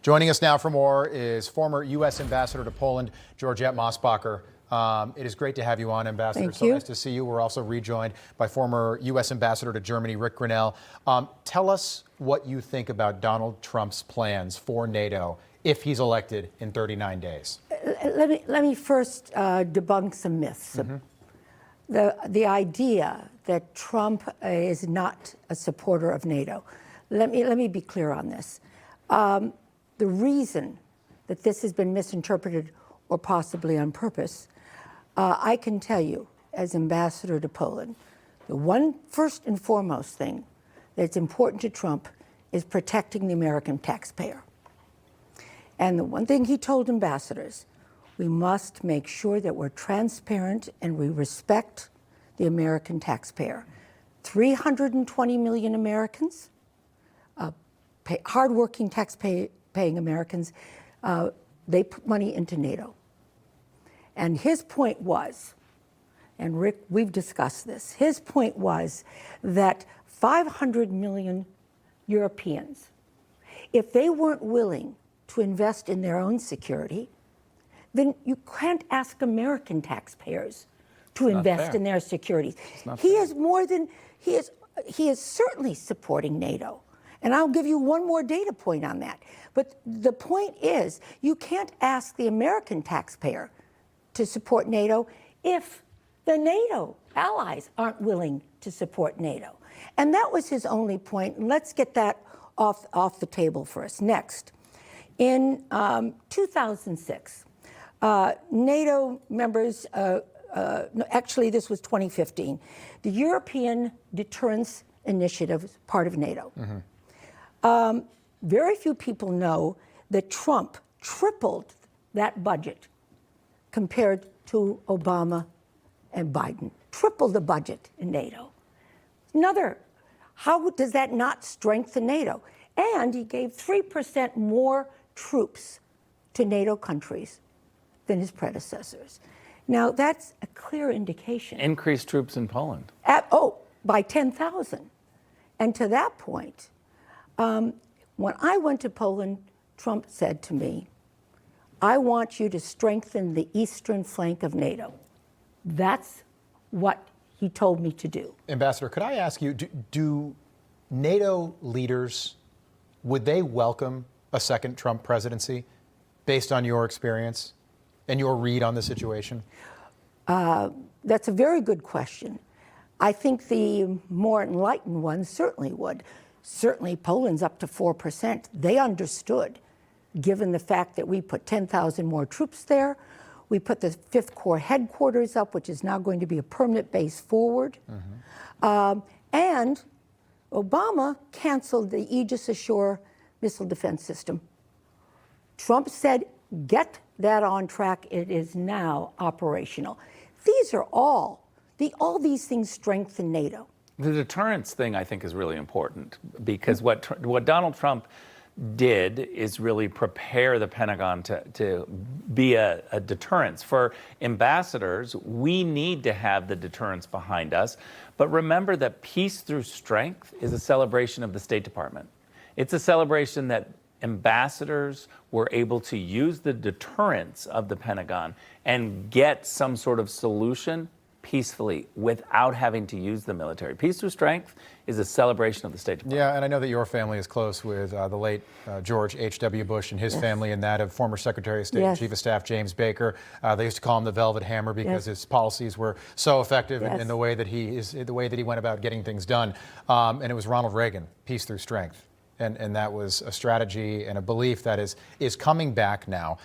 Joining us now for more is former U.S. Ambassador to Poland, Georgette Mosbacher. It is great to have you on, Ambassador. Thank you. Nice to see you. We're also rejoined by former U.S. Ambassador to Germany, Rick Grinnell. Tell us what you think about Donald Trump's plans for NATO if he's elected in 39 days. Let me first debunk some myths. The idea that Trump is not a supporter of NATO. Let me be clear on this. The reason that this has been misinterpreted, or possibly on purpose, I can tell you, as ambassador to Poland, the one first and foremost thing that's important to Trump is protecting the American taxpayer. And the one thing he told ambassadors, we must make sure that we're transparent and we respect the American taxpayer. 320 million Americans, hardworking taxpaying Americans, they put money into NATO. And his point was, and Rick, we've discussed this, his point was that 500 million Europeans, if they weren't willing to invest in their own security, then you can't ask American taxpayers to invest in their security. He is certainly supporting NATO. And I'll give you one more data point on that. But the point is, you can't ask the American taxpayer to support NATO if the NATO allies aren't willing to support NATO. And that was his only point. Let's get that off the table for us. Next, in 2006, NATO members, no, actually this was 2015, the European Deterrence Initiative is part of NATO. Very few people know that Trump tripled that budget compared to Obama and Biden. Tripled the budget in NATO. How does that not strengthen NATO? And he gave 3% more troops to NATO countries than his predecessors. Now, that's a clear indication. Increased troops in Poland. By 10,000. And to that point, when I went to Poland, Trump said to me, I want you to strengthen the eastern flank of NATO. That's what he told me to do. Ambassador, could I ask you, do NATO leaders, would they welcome a second Trump presidency based on your experience and your read on the situation? That's a very good question. I think the more enlightened ones certainly would. Certainly Poland's up to 4%. They understood, given the fact that we put 10,000 more troops there. We put the 5th Corps headquarters up, which is now going to be a permanent base forward. And Obama canceled the Aegis Ashore missile defense system. Trump said, get that on track. It is now operational. These are all these things strengthen NATO. The deterrence thing, I think, is really important because what Donald Trump did is really prepare the Pentagon to be a deterrence. For ambassadors, we need to have the deterrence behind us. But remember that peace through strength is a celebration of the State Department. It's a celebration that ambassadors were able to use the deterrence of the Pentagon and get some sort of solution peacefully without having to use the military. Peace through strength is a celebration of the State Department. Yeah, and I know that your family is close with the late George H.W. Bush and his family, and that of former Secretary of State and Chief of Staff James Baker. They used to call him the Velvet Hammer because his policies were so effective in the way that he went about getting things done. And it was Ronald Reagan, peace through strength. And that was a strategy and a belief that is coming back now.